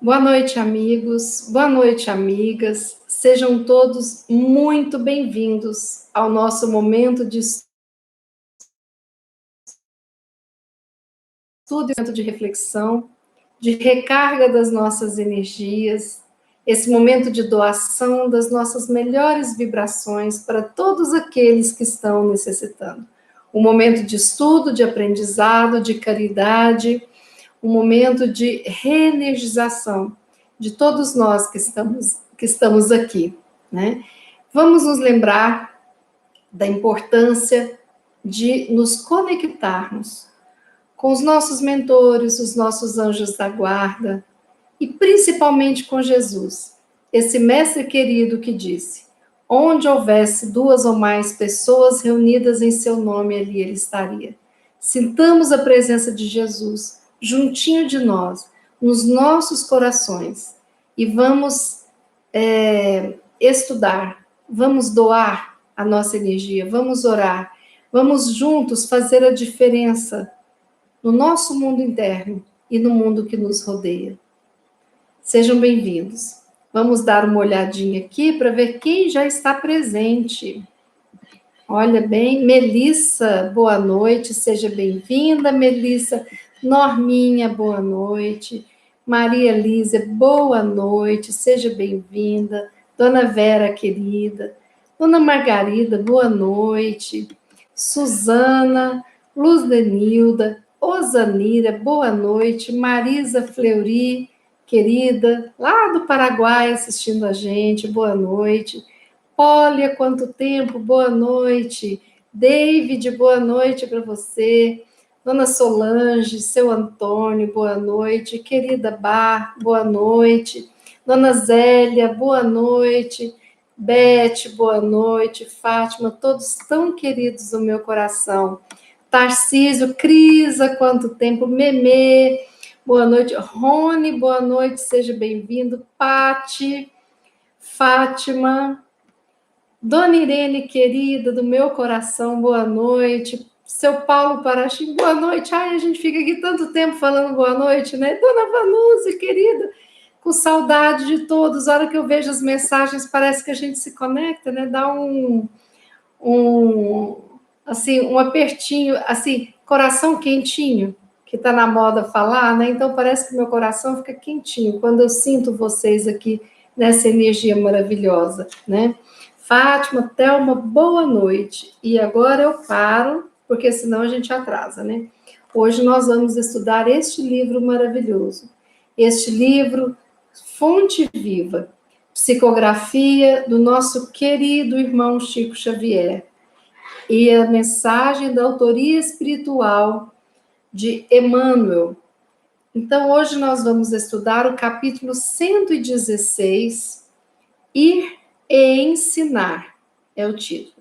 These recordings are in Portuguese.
Boa noite, amigos. Boa noite, amigas. Sejam todos muito bem-vindos ao nosso momento de estudo e de reflexão, de recarga das nossas energias, esse momento de doação das nossas melhores vibrações para todos aqueles que estão necessitando. Um momento de estudo, de aprendizado, de caridade, um momento de reenergização de todos nós que estamos aqui, né? Vamos nos lembrar da importância de nos conectarmos com os nossos mentores, os nossos anjos da guarda, e principalmente com Jesus, esse mestre querido que disse: onde houvesse duas ou mais pessoas reunidas em seu nome, ali ele estaria. Sintamos a presença de Jesus juntinho de nós, nos nossos corações, e vamos estudar, vamos doar a nossa energia, vamos orar, vamos juntos fazer a diferença no nosso mundo interno e no mundo que nos rodeia. Sejam bem-vindos. Vamos dar uma olhadinha aqui para ver quem já está presente. Olha bem, Melissa, boa noite, seja bem-vinda, Melissa. Norminha, boa noite. Maria Lísia, boa noite, seja bem-vinda. Dona Vera, querida. Dona Margarida, boa noite. Suzana, Luz Denilda, Osanira, boa noite. Marisa Fleury, querida, lá do Paraguai assistindo a gente, boa noite. Olha, quanto tempo, boa noite. David, boa noite para você. Dona Solange, seu Antônio, boa noite. Querida Bar, boa noite. Dona Zélia, boa noite. Beth, boa noite. Fátima, todos tão queridos no meu coração. Tarcísio, Cris, há quanto tempo? Memê, boa noite. Rony, boa noite, seja bem-vindo. Pati, Fátima, Dona Irene, querida, do meu coração, boa noite. Seu Paulo Parachim, boa noite. Ai, a gente fica aqui tanto tempo falando boa noite, né? Dona Vanúzia, querida, com saudade de todos. A hora que eu vejo as mensagens, parece que a gente se conecta, né? Dá assim, um apertinho, assim, coração quentinho, que está na moda falar, né? Então parece que meu coração fica quentinho quando eu sinto vocês aqui nessa energia maravilhosa, né? Fátima, Thelma, boa noite. E agora eu paro, porque senão a gente atrasa, né? Hoje nós vamos estudar este livro maravilhoso. Este livro, Fonte Viva, psicografia do nosso querido irmão Chico Xavier. E a mensagem da autoria espiritual de Emmanuel. Então, hoje nós vamos estudar o capítulo 116, Ir e Ensinar, é o título.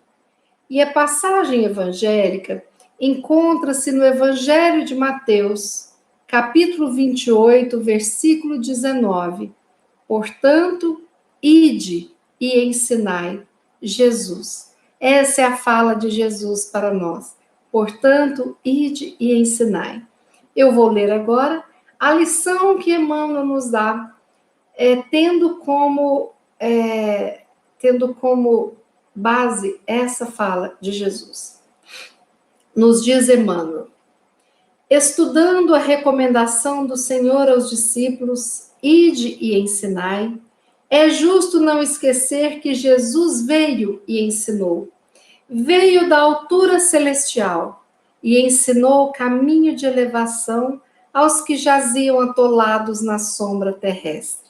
E a passagem evangélica encontra-se no Evangelho de Mateus, capítulo 28, versículo 19. Portanto, ide e ensinai Jesus. Essa é a fala de Jesus para nós. Portanto, ide e ensinai. Eu vou ler agora a lição que Emmanuel nos dá, tendo como base essa fala de Jesus. Nos diz Emmanuel: estudando a recomendação do Senhor aos discípulos, ide e ensinai, é justo não esquecer que Jesus veio e ensinou. Veio da altura celestial e ensinou o caminho de elevação aos que jaziam atolados na sombra terrestre.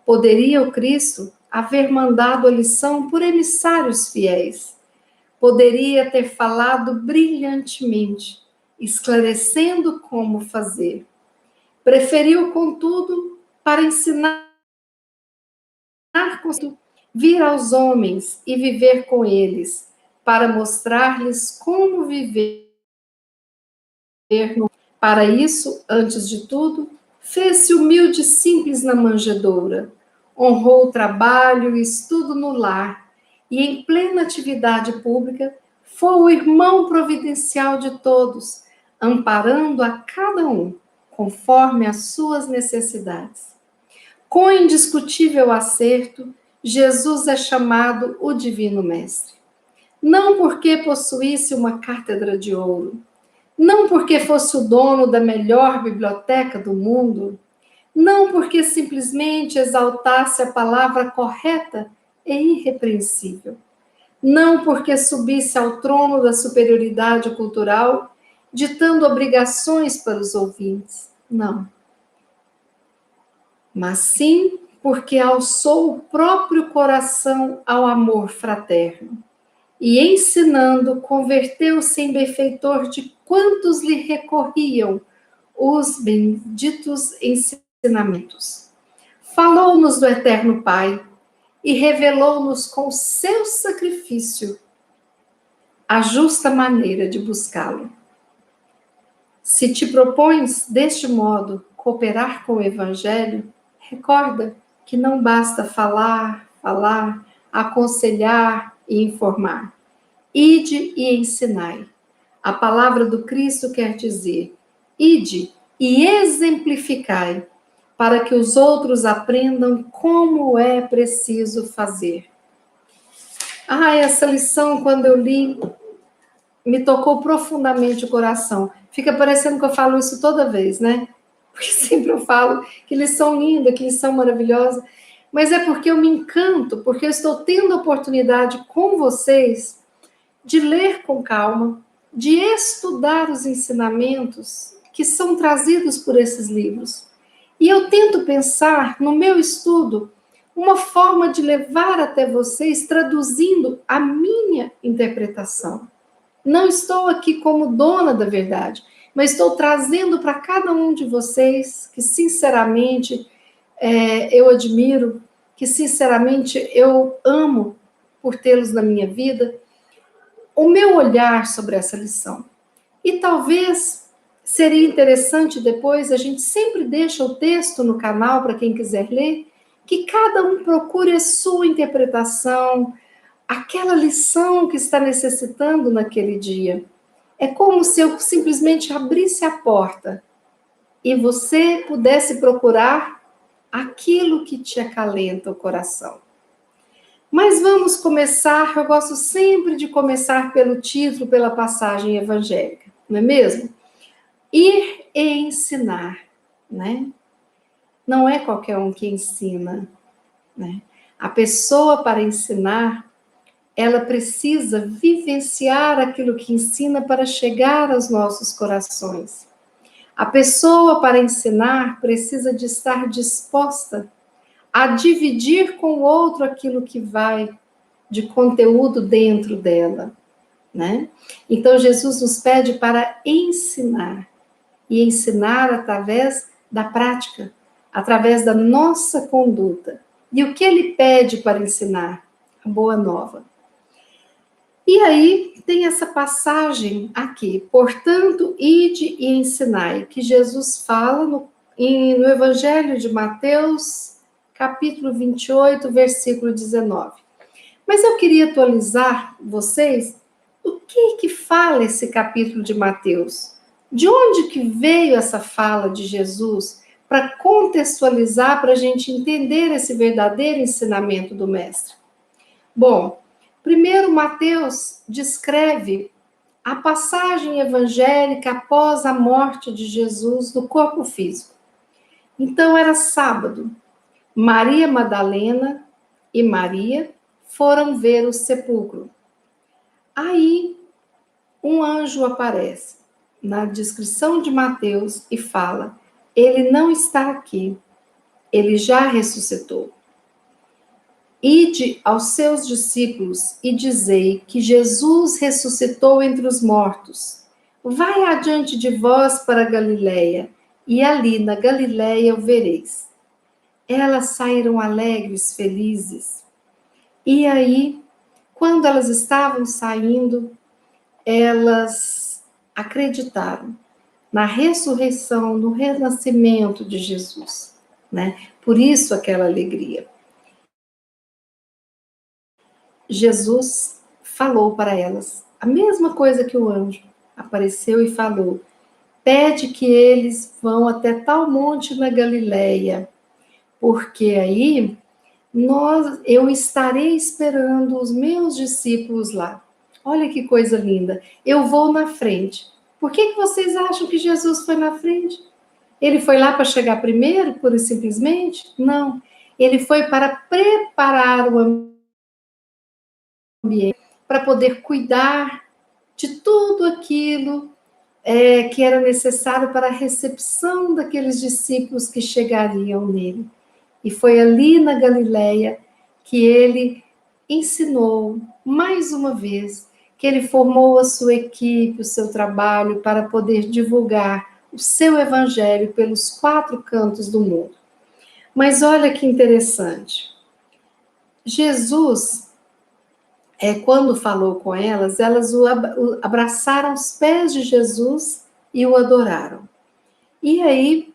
Poderia o Cristo haver mandado a lição por emissários fiéis. Poderia ter falado brilhantemente, esclarecendo como fazer. Preferiu, contudo, para ensinar, vir aos homens e viver com eles, para mostrar-lhes como viver. Para isso, antes de tudo, fez-se humilde e simples na manjedoura, honrou o trabalho e estudo no lar, e em plena atividade pública, foi o irmão providencial de todos, amparando a cada um, conforme as suas necessidades. Com indiscutível acerto, Jesus é chamado o Divino Mestre. Não porque possuísse uma cátedra de ouro, não porque fosse o dono da melhor biblioteca do mundo, não porque simplesmente exaltasse a palavra correta e irrepreensível, não porque subisse ao trono da superioridade cultural, ditando obrigações para os ouvintes, não. Mas sim porque alçou o próprio coração ao amor fraterno e, ensinando, converteu-se em benfeitor de quantos lhe recorriam os benditos ensinamentos. Falou-nos do eterno Pai e revelou-nos com seu sacrifício a justa maneira de buscá-lo. Se te propões, deste modo, cooperar com o Evangelho, recorda que não basta falar, aconselhar e informar. Ide e ensinai. A palavra do Cristo quer dizer: ide e exemplificai, para que os outros aprendam como é preciso fazer. Essa lição, quando eu li, me tocou profundamente o coração. Fica parecendo que eu falo isso toda vez, né? Porque sempre eu falo que lição linda, que lição maravilhosa. Mas é porque eu me encanto, porque eu estou tendo a oportunidade com vocês de ler com calma, de estudar os ensinamentos que são trazidos por esses livros. E eu tento pensar, no meu estudo, uma forma de levar até vocês, traduzindo a minha interpretação. Não estou aqui como dona da verdade, mas estou trazendo para cada um de vocês, que sinceramente eu admiro, que sinceramente eu amo por tê-los na minha vida, o meu olhar sobre essa lição. E talvez seria interessante depois, a gente sempre deixa o texto no canal para quem quiser ler, que cada um procure a sua interpretação, aquela lição que está necessitando naquele dia. É como se eu simplesmente abrisse a porta e você pudesse procurar aquilo que te acalenta o coração. Mas vamos começar, eu gosto sempre de começar pelo título, pela passagem evangélica, não é mesmo? Ir e ensinar, né? Não é qualquer um que ensina, né? A pessoa, para ensinar, ela precisa vivenciar aquilo que ensina para chegar aos nossos corações. A pessoa, para ensinar, precisa de estar disposta a dividir com o outro aquilo que vai de conteúdo dentro dela, né? Então, Jesus nos pede para ensinar, e ensinar através da prática, através da nossa conduta. E o que ele pede para ensinar? A boa nova. E aí tem essa passagem aqui, portanto, ide e ensinai, que Jesus fala no Evangelho de Mateus, capítulo 28, versículo 19. Mas eu queria atualizar vocês o que fala esse capítulo de Mateus. De onde que veio essa fala de Jesus para contextualizar, para a gente entender esse verdadeiro ensinamento do Mestre? Bom, primeiro Mateus descreve a passagem evangélica após a morte de Jesus do corpo físico. Então era sábado. Maria Madalena e Maria foram ver o sepulcro. Aí um anjo aparece na descrição de Mateus e fala: ele não está aqui, ele já ressuscitou. Ide aos seus discípulos e dizei que Jesus ressuscitou entre os mortos. Vai adiante de vós para Galiléia, e ali na Galiléia o vereis. Elas saíram alegres, felizes. E aí, quando elas estavam saindo, elas acreditaram na ressurreição, no renascimento de Jesus, né? Por isso aquela alegria. Jesus falou para elas a mesma coisa que o anjo apareceu e falou: pede que eles vão até tal monte na Galileia, porque aí eu estarei esperando os meus discípulos lá. Olha que coisa linda. Eu vou na frente. Por que vocês acham que Jesus foi na frente? Ele foi lá para chegar primeiro, pura e simplesmente? Não. Ele foi para preparar o ambiente, para poder cuidar de tudo aquilo que era necessário para a recepção daqueles discípulos que chegariam nele. E foi ali na Galileia que ele ensinou, mais uma vez, que ele formou a sua equipe, o seu trabalho, para poder divulgar o seu evangelho pelos 4 cantos do mundo. Mas olha que interessante. Jesus, quando falou com elas o abraçaram os pés de Jesus e o adoraram. E aí,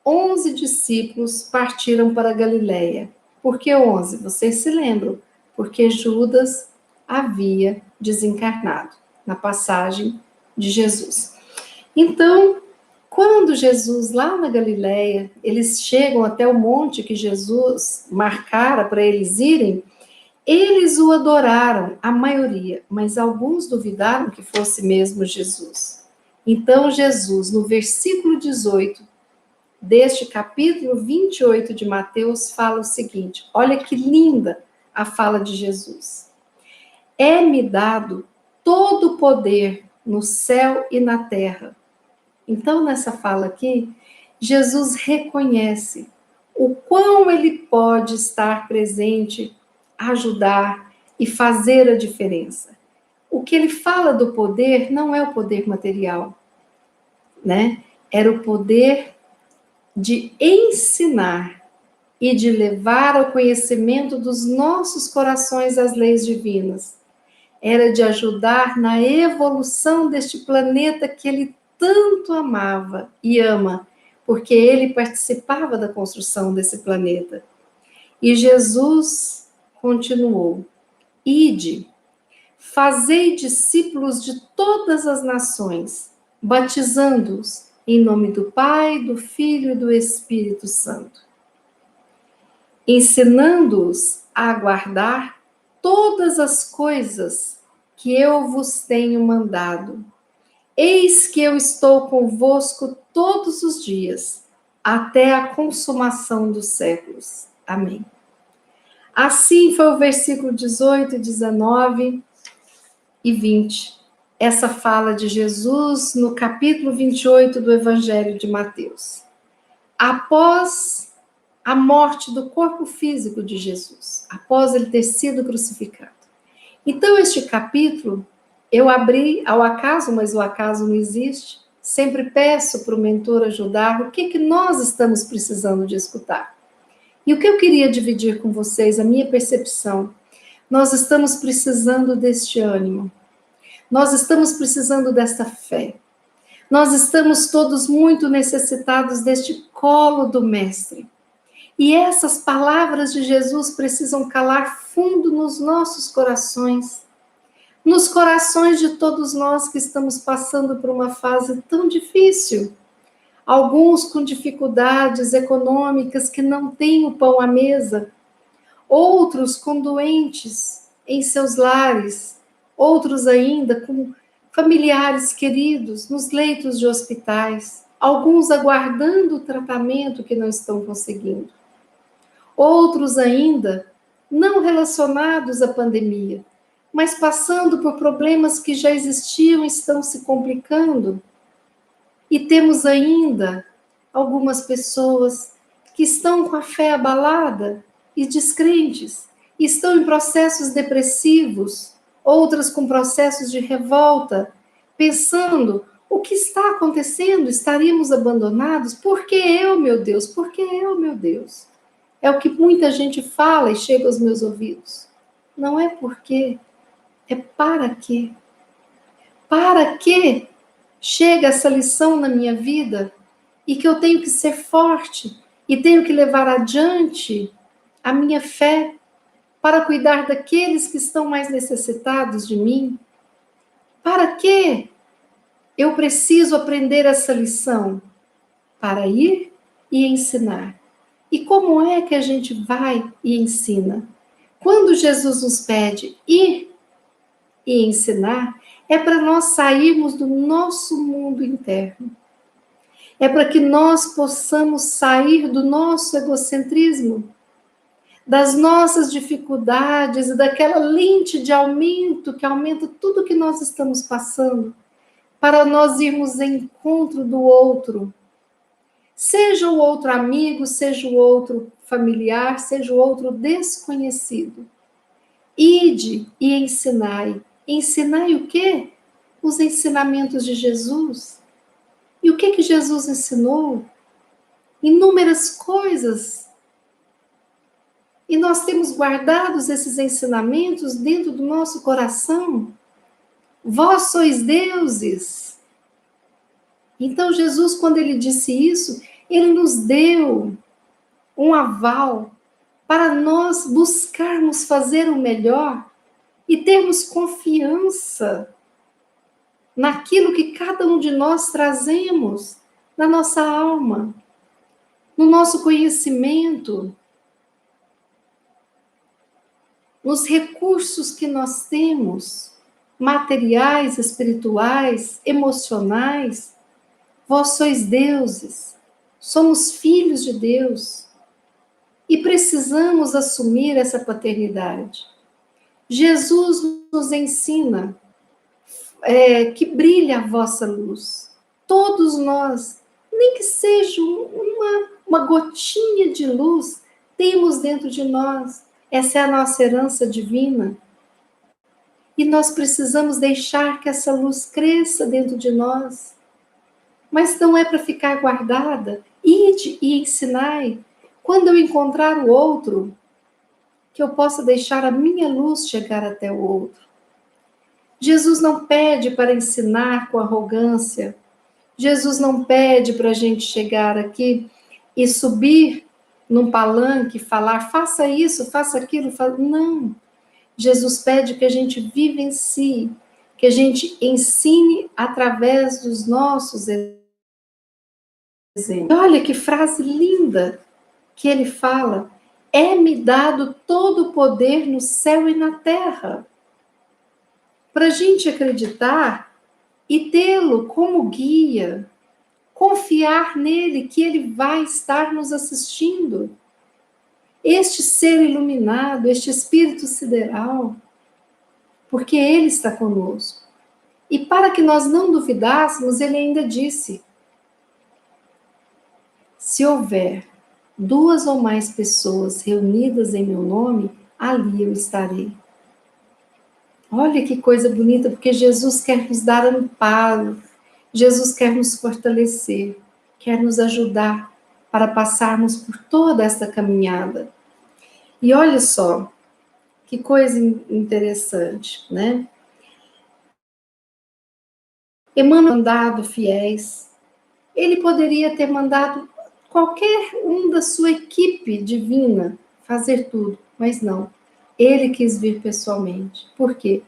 11 discípulos partiram para a Galileia. Por que 11? Vocês se lembram? Porque Judas havia desencarnado na passagem de Jesus. Então, quando Jesus, lá na Galileia, eles chegam até o monte que Jesus marcara para eles irem, eles o adoraram, a maioria, mas alguns duvidaram que fosse mesmo Jesus. Então, Jesus, no versículo 18 deste capítulo 28 de Mateus, fala o seguinte: olha que linda a fala de Jesus. É-me dado todo o poder no céu e na terra. Então, nessa fala aqui, Jesus reconhece o quão ele pode estar presente, ajudar e fazer a diferença. O que ele fala do poder não é o poder material, né? Era o poder de ensinar e de levar ao conhecimento dos nossos corações as leis divinas. Era de ajudar na evolução deste planeta que ele tanto amava e ama, porque ele participava da construção desse planeta. E Jesus continuou: ide, fazei discípulos de todas as nações, batizando-os em nome do Pai, do Filho e do Espírito Santo, ensinando-os a guardar todas as coisas que eu vos tenho mandado. Eis que eu estou convosco todos os dias, até a consumação dos séculos. Amém. Assim foi o versículo 18, 19 e 20. Essa fala de Jesus no capítulo 28 do Evangelho de Mateus. Após a morte do corpo físico de Jesus, após ele ter sido crucificado. Então, este capítulo, eu abri ao acaso, mas o acaso não existe. Sempre peço para o mentor ajudar o que nós estamos precisando de escutar. E o que eu queria dividir com vocês, a minha percepção, nós estamos precisando deste ânimo. Nós estamos precisando desta fé. Nós estamos todos muito necessitados deste colo do Mestre. E essas palavras de Jesus precisam calar fundo nos nossos corações, nos corações de todos nós que estamos passando por uma fase tão difícil. Alguns com dificuldades econômicas que não têm o pão à mesa, outros com doentes em seus lares, outros ainda com familiares queridos nos leitos de hospitais, alguns aguardando o tratamento que não estão conseguindo. Outros ainda não relacionados à pandemia, mas passando por problemas que já existiam e estão se complicando. E temos ainda algumas pessoas que estão com a fé abalada e descrentes, estão em processos depressivos, outras com processos de revolta, pensando: o que está acontecendo? Estaríamos abandonados? Por que eu, meu Deus? Por que eu, meu Deus? É o que muita gente fala e chega aos meus ouvidos. Não é porque, é para quê? Para que chega essa lição na minha vida e que eu tenho que ser forte e tenho que levar adiante a minha fé para cuidar daqueles que estão mais necessitados de mim? Para que eu preciso aprender essa lição? Para ir e ensinar. E como é que a gente vai e ensina? Quando Jesus nos pede ir e ensinar, é para nós sairmos do nosso mundo interno. É para que nós possamos sair do nosso egocentrismo, das nossas dificuldades e daquela lente de aumento que aumenta tudo que nós estamos passando, para nós irmos em encontro do outro. Seja o outro amigo, seja o outro familiar, seja o outro desconhecido. Ide e ensinai. Ensinai o quê? Os ensinamentos de Jesus. E o que Jesus ensinou? Inúmeras coisas. E nós temos guardados esses ensinamentos dentro do nosso coração. Vós sois deuses. Então, Jesus, quando ele disse isso, ele nos deu um aval para nós buscarmos fazer o melhor e termos confiança naquilo que cada um de nós trazemos na nossa alma, no nosso conhecimento, nos recursos que nós temos, materiais, espirituais, emocionais. Vós sois deuses, somos filhos de Deus e precisamos assumir essa paternidade. Jesus nos ensina que brilhe a vossa luz. Todos nós, nem que seja uma gotinha de luz, temos dentro de nós. Essa é a nossa herança divina. E nós precisamos deixar que essa luz cresça dentro de nós. Mas não é para ficar guardada. Ide e ensinai. Quando eu encontrar o outro, que eu possa deixar a minha luz chegar até o outro. Jesus não pede para ensinar com arrogância. Jesus não pede para a gente chegar aqui e subir num palanque e falar, faça isso, faça aquilo. Não. Jesus pede que a gente vivencie, que a gente ensine através dos nossos exemplos. Olha que frase linda que ele fala. É-me dado todo o poder no céu e na terra. Para a gente acreditar e tê-lo como guia, confiar nele que ele vai estar nos assistindo. Este ser iluminado, este espírito sideral, porque ele está conosco. E para que nós não duvidássemos, ele ainda disse: se houver 2 ou mais pessoas reunidas em meu nome, ali eu estarei. Olha que coisa bonita, porque Jesus quer nos dar amparo, Jesus quer nos fortalecer, quer nos ajudar para passarmos por toda esta caminhada. E olha só, que coisa interessante, né? Emmanuel mandado fiéis, ele poderia ter mandado qualquer um da sua equipe divina fazer tudo, mas não. Ele quis vir pessoalmente. Por quê?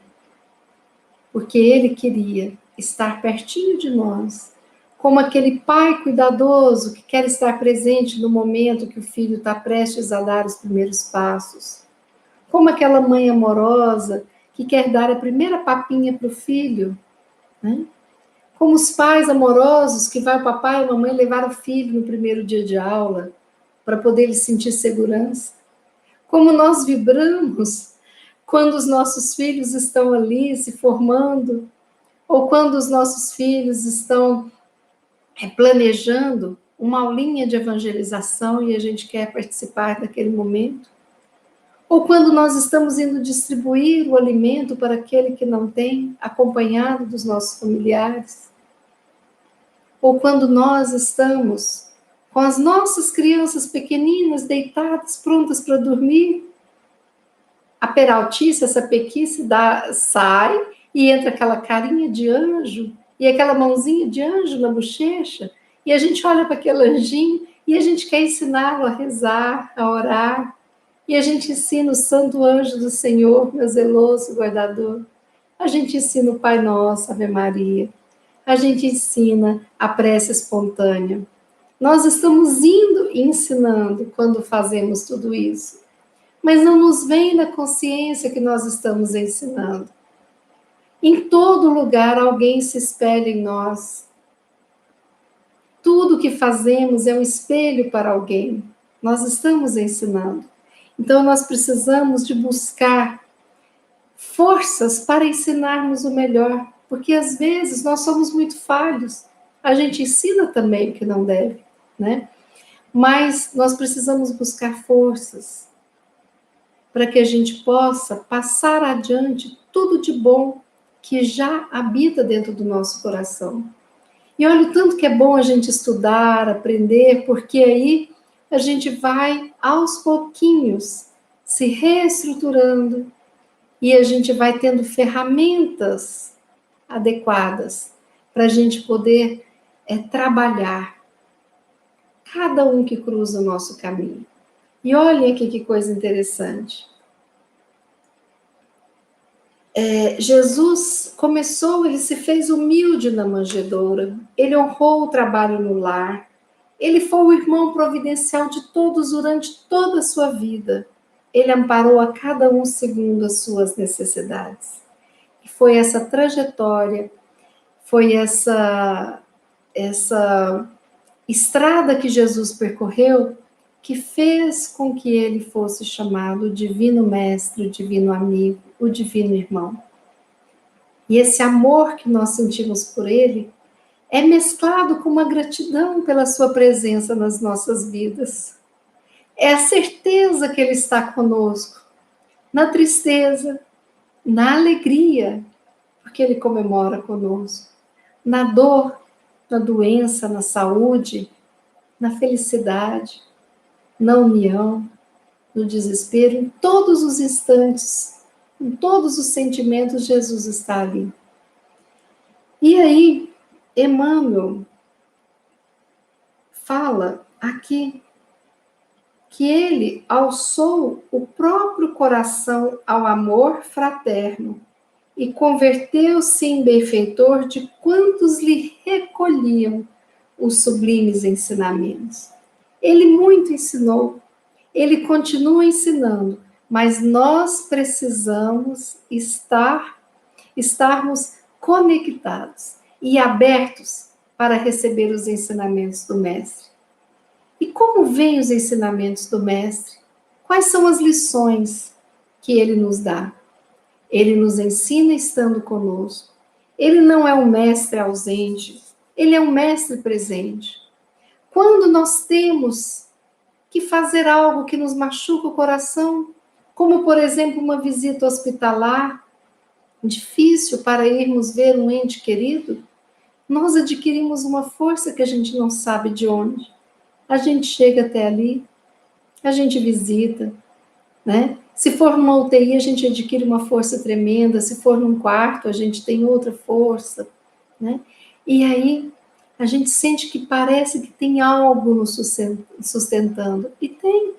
Porque ele queria estar pertinho de nós, como aquele pai cuidadoso que quer estar presente no momento que o filho está prestes a dar os primeiros passos, como aquela mãe amorosa que quer dar a primeira papinha para o filho, né? Como os pais amorosos que vai o papai e a mamãe levar o filho no primeiro dia de aula para poder ele sentir segurança. Como nós vibramos quando os nossos filhos estão ali se formando, ou quando os nossos filhos estão planejando uma aulinha de evangelização e a gente quer participar daquele momento. Ou quando nós estamos indo distribuir o alimento para aquele que não tem, acompanhado dos nossos familiares. Ou quando nós estamos com as nossas crianças pequeninas deitadas, prontas para dormir, a peraltice, essa pequice sai e entra aquela carinha de anjo e aquela mãozinha de anjo na bochecha e a gente olha para aquele anjinho e a gente quer ensiná-lo a rezar, a orar. E a gente ensina o Santo Anjo do Senhor, meu zeloso guardador. A gente ensina o Pai Nosso, Ave Maria. A gente ensina a prece espontânea. Nós estamos indo e ensinando quando fazemos tudo isso, mas não nos vem na consciência que nós estamos ensinando. Em todo lugar alguém se espelha em nós. Tudo que fazemos é um espelho para alguém. Nós estamos ensinando. Então nós precisamos de buscar forças para ensinarmos o melhor, porque às vezes nós somos muito falhos. A gente ensina também o que não deve, né? Mas nós precisamos buscar forças para que a gente possa passar adiante tudo de bom que já habita dentro do nosso coração. E olha o tanto que é bom a gente estudar, aprender, porque aí a gente vai aos pouquinhos se reestruturando e a gente vai tendo ferramentas adequadas para a gente poder trabalhar cada um que cruza o nosso caminho. E olhem aqui que coisa interessante. Jesus começou, ele se fez humilde na manjedoura, ele honrou o trabalho no lar, ele foi o irmão providencial de todos durante toda a sua vida. Ele amparou a cada um segundo as suas necessidades. E foi essa trajetória, foi essa estrada que Jesus percorreu que fez com que ele fosse chamado o divino mestre, o divino amigo, o divino irmão. E esse amor que nós sentimos por ele é mesclado com uma gratidão pela sua presença nas nossas vidas. É a certeza que ele está conosco, na tristeza, na alegria, porque ele comemora conosco, na dor, na doença, na saúde, na felicidade, na união, no desespero, em todos os instantes, em todos os sentimentos, Jesus está ali. E aí, Emmanuel fala aqui que ele alçou o próprio coração ao amor fraterno e converteu-se em benfeitor de quantos lhe recolhiam os sublimes ensinamentos. Ele muito ensinou, ele continua ensinando, mas nós precisamos estarmos conectados e abertos para receber os ensinamentos do Mestre. E como vêm os ensinamentos do Mestre? Quais são as lições que ele nos dá? Ele nos ensina estando conosco. Ele não é um mestre ausente, ele é um mestre presente. Quando nós temos que fazer algo que nos machuca o coração, como, por exemplo, uma visita hospitalar, difícil para irmos ver um ente querido, nós adquirimos uma força que a gente não sabe de onde. A gente chega até ali, a gente visita, né? Se for numa UTI, a gente adquire uma força tremenda, se for num quarto, a gente tem outra força, né? E aí, a gente sente que parece que tem algo nos sustentando. E tem,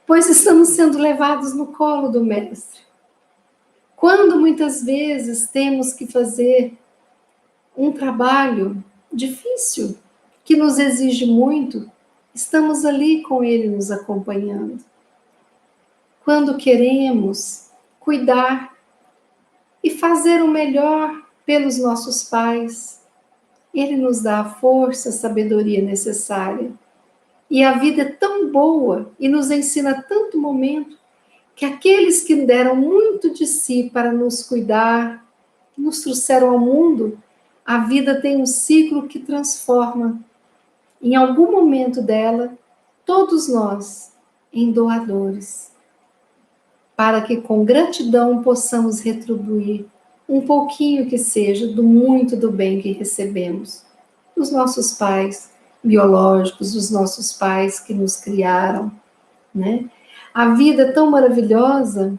pois estamos sendo levados no colo do Mestre. Quando muitas vezes temos que fazer um trabalho difícil, que nos exige muito, estamos ali com ele nos acompanhando. Quando queremos cuidar e fazer o melhor pelos nossos pais, ele nos dá a força, a sabedoria necessária. E a vida é tão boa e nos ensina tanto momento que aqueles que deram muito de si para nos cuidar, que nos trouxeram ao mundo, a vida tem um ciclo que transforma, em algum momento dela, todos nós em doadores, para que com gratidão possamos retribuir um pouquinho que seja do muito do bem que recebemos dos nossos pais biológicos, dos nossos pais que nos criaram, né? A vida é tão maravilhosa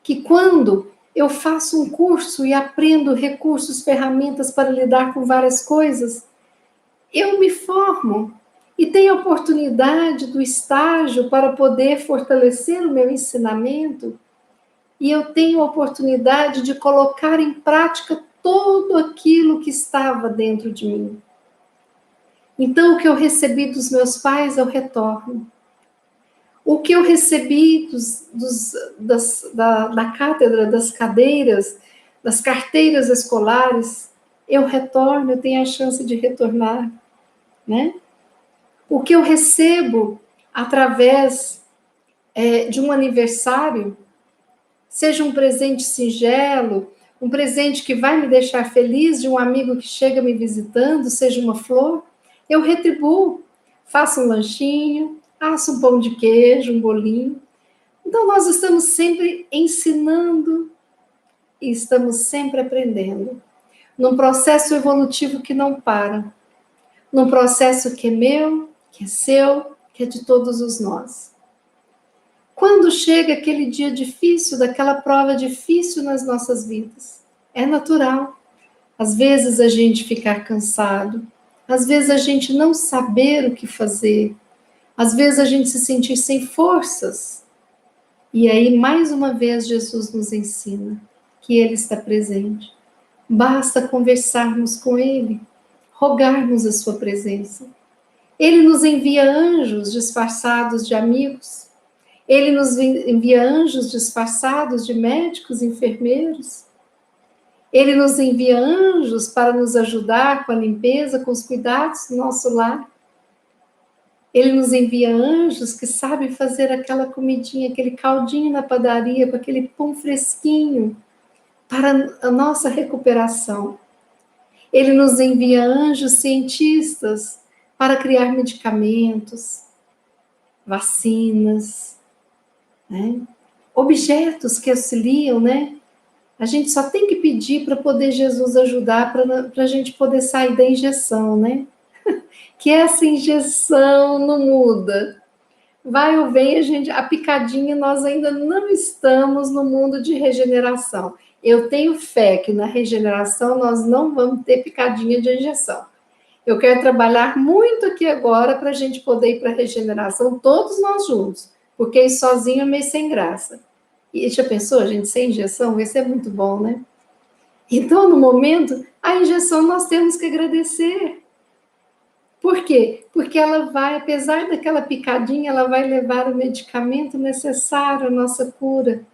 que quando eu faço um curso e aprendo recursos, ferramentas para lidar com várias coisas, eu me formo e tenho a oportunidade do estágio para poder fortalecer o meu ensinamento e eu tenho a oportunidade de colocar em prática tudo aquilo que estava dentro de mim. Então, o que eu recebi dos meus pais, eu retorno. O que eu recebi da cátedra, das cadeiras, das carteiras escolares, eu retorno, eu tenho a chance de retornar, né? O que eu recebo através de um aniversário, seja um presente singelo, um presente que vai me deixar feliz, de um amigo que chega me visitando, seja uma flor, eu retribuo, faço um lanchinho, asso um pão de queijo, um bolinho. Então, nós estamos sempre ensinando e estamos sempre aprendendo, num processo evolutivo que não para, num processo que é meu, que é seu, que é de todos os nós. Quando chega aquele dia difícil, daquela prova difícil nas nossas vidas, é natural. Às vezes a gente ficar cansado, às vezes a gente não saber o que fazer, às vezes a gente se sentir sem forças. E aí, mais uma vez, Jesus nos ensina que Ele está presente. Basta conversarmos com Ele, rogarmos a Sua presença. Ele nos envia anjos disfarçados de amigos. Ele nos envia anjos disfarçados de médicos, enfermeiros. Ele nos envia anjos para nos ajudar com a limpeza, com os cuidados do nosso lar. Ele nos envia anjos que sabem fazer aquela comidinha, aquele caldinho na padaria, com aquele pão fresquinho, para a nossa recuperação. Ele nos envia anjos cientistas para criar medicamentos, vacinas, né? Objetos que auxiliam, né? A gente só tem que pedir para poder Jesus ajudar, para a gente poder sair da injeção, né? Que essa injeção não muda. Vai ou vem, a picadinha, nós ainda não estamos no mundo de regeneração. Eu tenho fé que na regeneração nós não vamos ter picadinha de injeção. Eu quero trabalhar muito aqui agora para a gente poder ir para a regeneração, todos nós juntos, porque ir sozinho é meio sem graça. E já pensou, gente, sem injeção? Vai ser muito bom, né? Então, no momento, a injeção nós temos que agradecer. Por quê? Porque ela vai, apesar daquela picadinha, ela vai levar o medicamento necessário à nossa cura.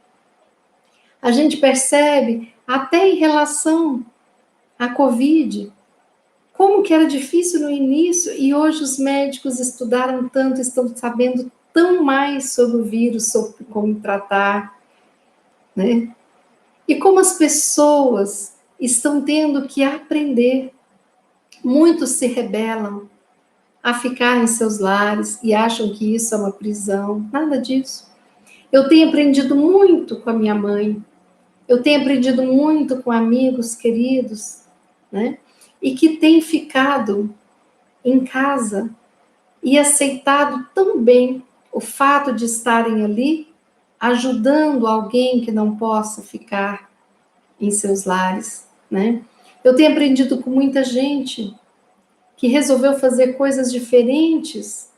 A gente percebe, até em relação à Covid, como que era difícil no início e hoje os médicos estudaram tanto, estão sabendo tão mais sobre o vírus, sobre como tratar, né? E como as pessoas estão tendo que aprender. Muitos se rebelam a ficar em seus lares e acham que isso é uma prisão. Nada disso. Eu tenho aprendido muito com a minha mãe. Eu tenho aprendido muito com amigos queridos, né? E que têm ficado em casa e aceitado tão bem o fato de estarem ali, ajudando alguém que não possa ficar em seus lares, né? Eu tenho aprendido com muita gente que resolveu fazer coisas diferentes.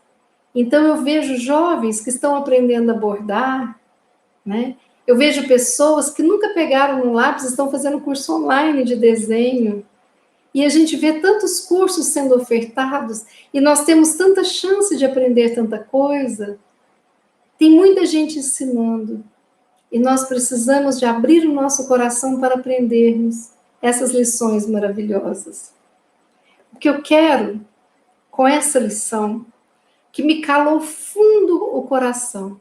Então eu vejo jovens que estão aprendendo a bordar, né? Eu vejo pessoas que nunca pegaram um lápis, estão fazendo curso online de desenho. E a gente vê tantos cursos sendo ofertados e nós temos tanta chance de aprender tanta coisa. Tem muita gente ensinando. E nós precisamos de abrir o nosso coração para aprendermos essas lições maravilhosas. O que eu quero com essa lição, que me calou fundo o coração,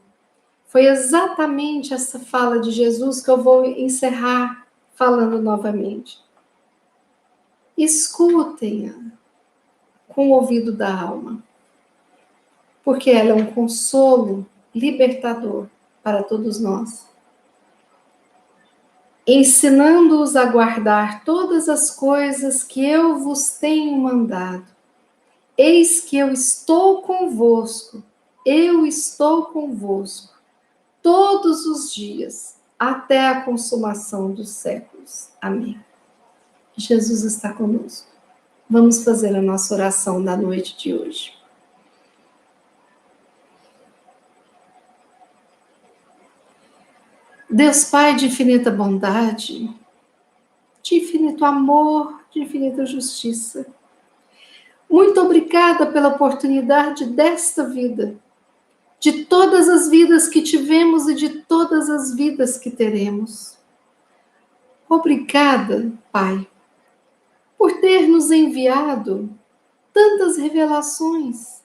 foi exatamente essa fala de Jesus que eu vou encerrar falando novamente. Escutem-a com o ouvido da alma, porque ela é um consolo libertador para todos nós. Ensinando-os a guardar todas as coisas que eu vos tenho mandado. Eis que eu estou convosco todos os dias, até a consumação dos séculos. Amém. Jesus está conosco. Vamos fazer a nossa oração da noite de hoje. Deus Pai de infinita bondade, de infinito amor, de infinita justiça, Muito obrigada pela oportunidade desta vida, de todas as vidas que tivemos e de todas as vidas que teremos. Obrigada, Pai, por ter nos enviado tantas revelações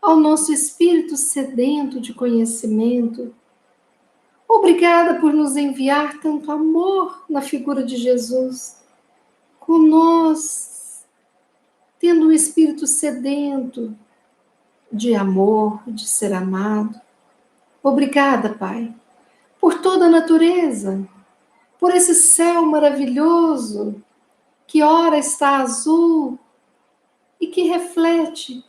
ao nosso espírito sedento de conhecimento. Obrigada por nos enviar tanto amor na figura de Jesus, com nós, tendo um espírito sedento de amor, de ser amado. Obrigada, Pai, por toda a natureza, por esse céu maravilhoso, que ora está azul e que reflete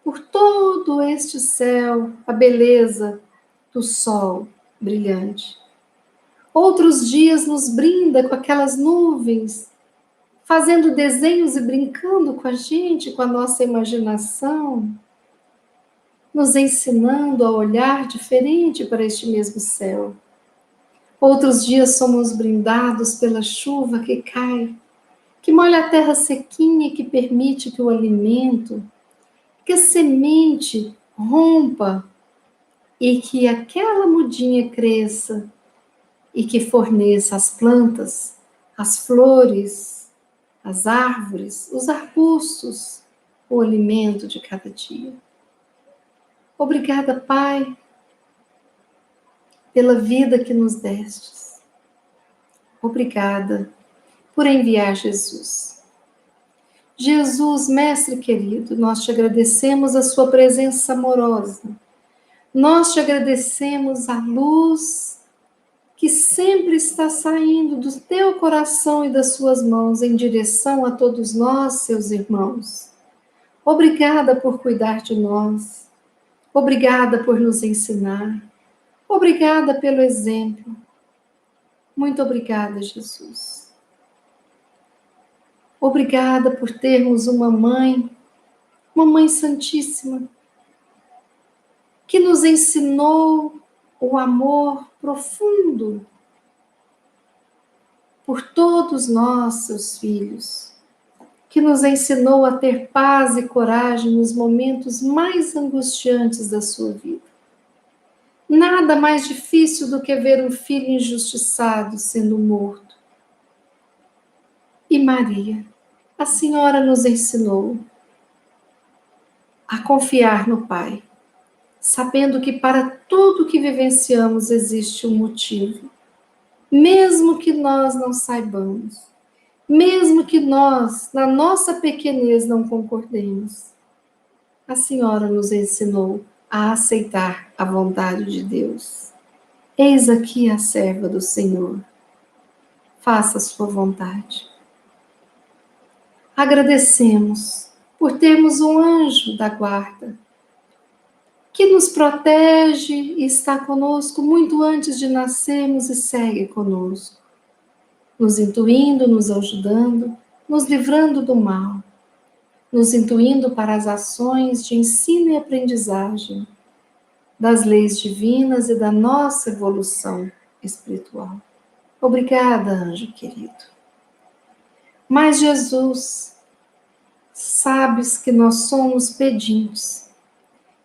por todo este céu a beleza do sol brilhante. Outros dias nos brinda com aquelas nuvens, fazendo desenhos e brincando com a gente, com a nossa imaginação, nos ensinando a olhar diferente para este mesmo céu. Outros dias somos brindados pela chuva que cai, que molha a terra sequinha e que permite que o alimento, que a semente rompa e que aquela mudinha cresça e que forneça às plantas, às flores, às árvores, os arbustos, o alimento de cada dia. Obrigada, Pai, pela vida que nos destes. Obrigada por enviar Jesus. Jesus, Mestre querido, nós te agradecemos a sua presença amorosa. Nós te agradecemos a luz que sempre está saindo do teu coração e das suas mãos em direção a todos nós, seus irmãos. Obrigada por cuidar de nós. Obrigada por nos ensinar. Obrigada pelo exemplo. Muito obrigada, Jesus. Obrigada por termos uma mãe santíssima, que nos ensinou o amor profundo por todos nós, seus filhos, que nos ensinou a ter paz e coragem nos momentos mais angustiantes da sua vida. Nada mais difícil do que ver um filho injustiçado sendo morto. E Maria, a Senhora nos ensinou a confiar no Pai, sabendo que para tudo que vivenciamos existe um motivo, mesmo que nós não saibamos, mesmo que nós, na nossa pequenez, não concordemos. A Senhora nos ensinou a aceitar a vontade de Deus. Eis aqui a serva do Senhor. Faça a sua vontade. Agradecemos por termos um anjo da guarda que nos protege e está conosco muito antes de nascermos e segue conosco, nos intuindo, nos ajudando, nos livrando do mal, nos intuindo para as ações de ensino e aprendizagem das leis divinas e da nossa evolução espiritual. Obrigada, anjo querido. Mas Jesus, sabes que nós somos pedinhos.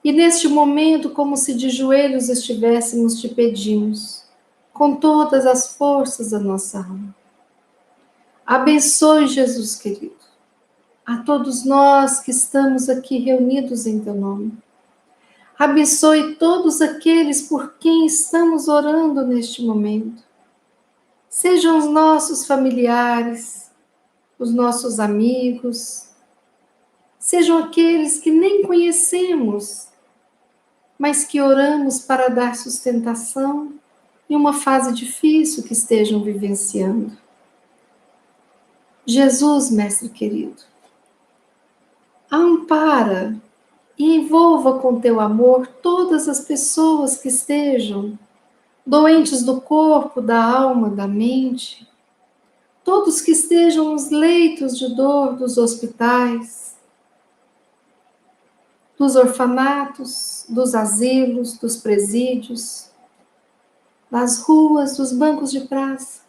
E neste momento, como se de joelhos estivéssemos, te pedimos, com todas as forças da nossa alma. Abençoe, Jesus querido, a todos nós que estamos aqui reunidos em teu nome. Abençoe todos aqueles por quem estamos orando neste momento. Sejam os nossos familiares, os nossos amigos, sejam aqueles que nem conhecemos, mas que oramos para dar sustentação em uma fase difícil que estejam vivenciando. Jesus, Mestre querido, ampara e envolva com teu amor todas as pessoas que estejam doentes do corpo, da alma, da mente, todos que estejam nos leitos de dor dos hospitais, dos orfanatos, dos asilos, dos presídios, das ruas, dos bancos de praça,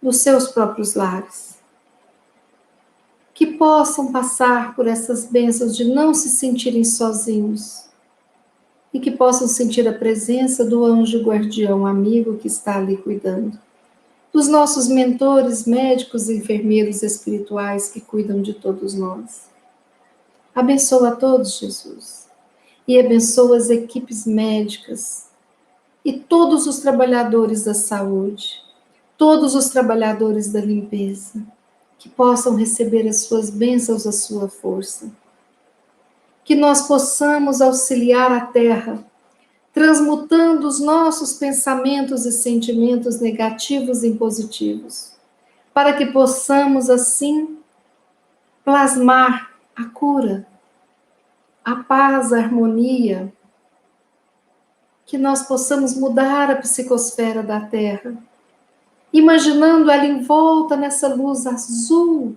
dos seus próprios lares. que possam passar por essas bênçãos de não se sentirem sozinhos e que possam sentir a presença do anjo guardião amigo que está ali cuidando, dos nossos mentores, médicos e enfermeiros espirituais que cuidam de todos nós. Abençoa a todos, Jesus, e abençoa as equipes médicas e todos os trabalhadores da saúde, todos os trabalhadores da limpeza, que possam receber as suas bênçãos, a sua força. Que nós possamos auxiliar a terra, transmutando os nossos pensamentos e sentimentos negativos em positivos, para que possamos, assim, plasmar a cura, a paz, a harmonia, que nós possamos mudar a psicosfera da Terra, imaginando ela envolta nessa luz azul,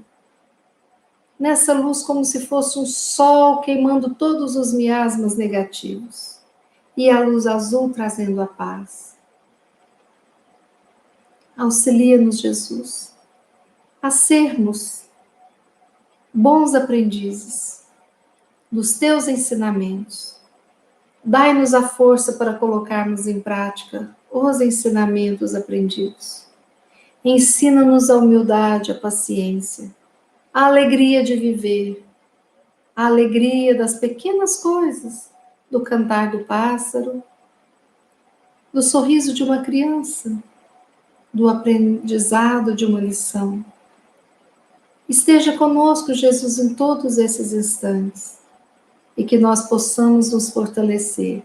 nessa luz como se fosse um sol queimando todos os miasmas negativos, e a luz azul trazendo a paz. Auxilia-nos, Jesus, a sermos bons aprendizes dos teus ensinamentos. Dai-nos a força para colocarmos em prática os ensinamentos aprendidos. Ensina-nos a humildade, a paciência, a alegria de viver, a alegria das pequenas coisas, do cantar do pássaro, do sorriso de uma criança, do aprendizado de uma lição. Esteja conosco, Jesus, em todos esses instantes, e que nós possamos nos fortalecer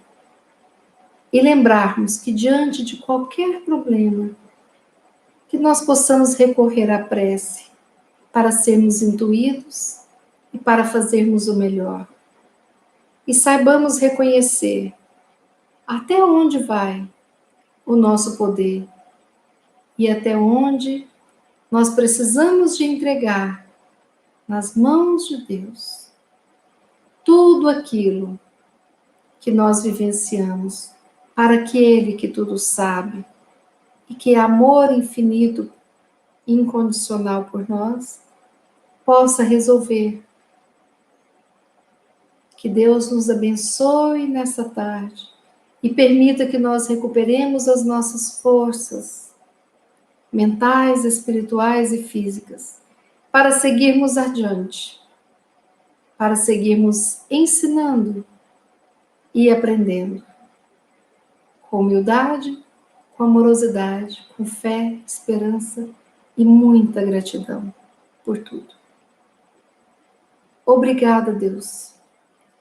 e lembrarmos que diante de qualquer problema, que nós possamos recorrer à prece para sermos intuídos e para fazermos o melhor. E saibamos reconhecer até onde vai o nosso poder e até onde nós precisamos de entregar nas mãos de Deus tudo aquilo que nós vivenciamos para aquele que tudo sabe e que é amor infinito e incondicional por nós, possa resolver. Que Deus nos abençoe nessa tarde e permita que nós recuperemos as nossas forças mentais, espirituais e físicas para seguirmos adiante, para seguirmos ensinando e aprendendo com humildade, com amorosidade, com fé, esperança e muita gratidão por tudo. Obrigada, Deus.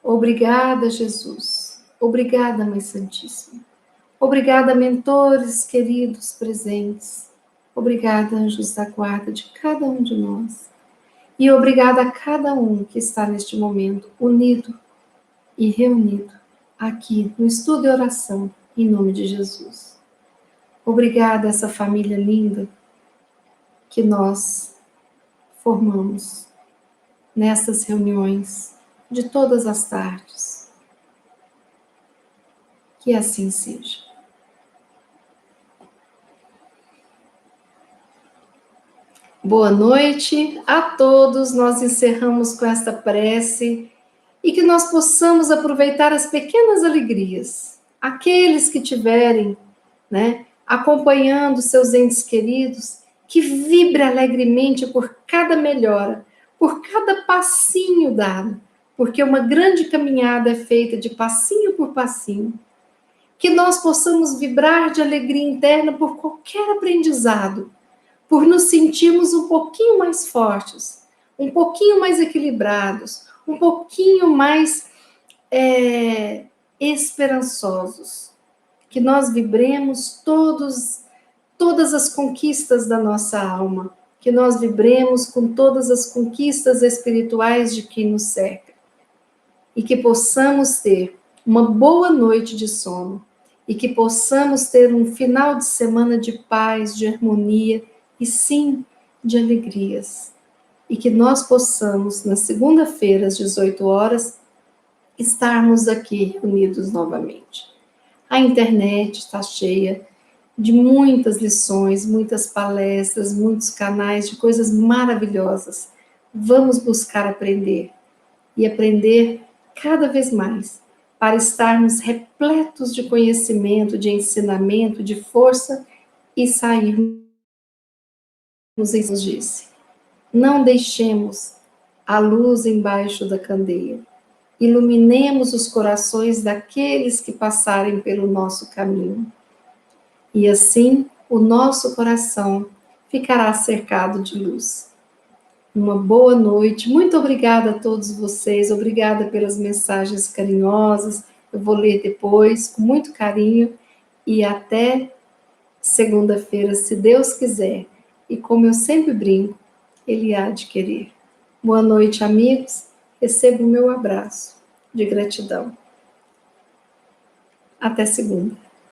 Obrigada, Jesus. Obrigada, Mãe Santíssima. Obrigada, mentores queridos presentes. Obrigada, anjos da guarda de cada um de nós. E obrigada a cada um que está neste momento unido e reunido aqui no estudo e oração, em nome de Jesus. Obrigada a essa família linda que nós formamos nessas reuniões de todas as tardes. Que assim seja. Boa noite a todos. Nós encerramos com esta prece e que nós possamos aproveitar as pequenas alegrias. Aqueles que tiverem, acompanhando seus entes queridos, que vibre alegremente por cada melhora, por cada passinho dado, porque uma grande caminhada é feita de passinho por passinho. Que nós possamos vibrar de alegria interna por qualquer aprendizado, por nos sentirmos um pouquinho mais fortes, um pouquinho mais equilibrados, um pouquinho mais esperançosos. Que nós vibremos todas as conquistas da nossa alma, que nós vibremos com todas as conquistas espirituais de quem nos cerca, e que possamos ter uma boa noite de sono, e que possamos ter um final de semana de paz, de harmonia, e sim, de alegrias. E que nós possamos, na segunda-feira, às 18 horas, estarmos aqui reunidos novamente. A internet está cheia de muitas lições, muitas palestras, muitos canais de coisas maravilhosas Vamos buscar aprender e aprender cada vez mais, para estarmos repletos de conhecimento, de ensinamento, de força e sairmos em nos disse. Não deixemos a luz embaixo da candeia. Iluminemos os corações daqueles que passarem pelo nosso caminho. E assim o nosso coração ficará cercado de luz. Uma boa noite. Muito obrigada a todos vocês. Obrigada pelas mensagens carinhosas. Eu vou ler depois, com muito carinho. E até segunda-feira, se Deus quiser. E como eu sempre brinco, Ele há de querer. Boa noite, amigos. Receba o meu abraço de gratidão. Até segunda.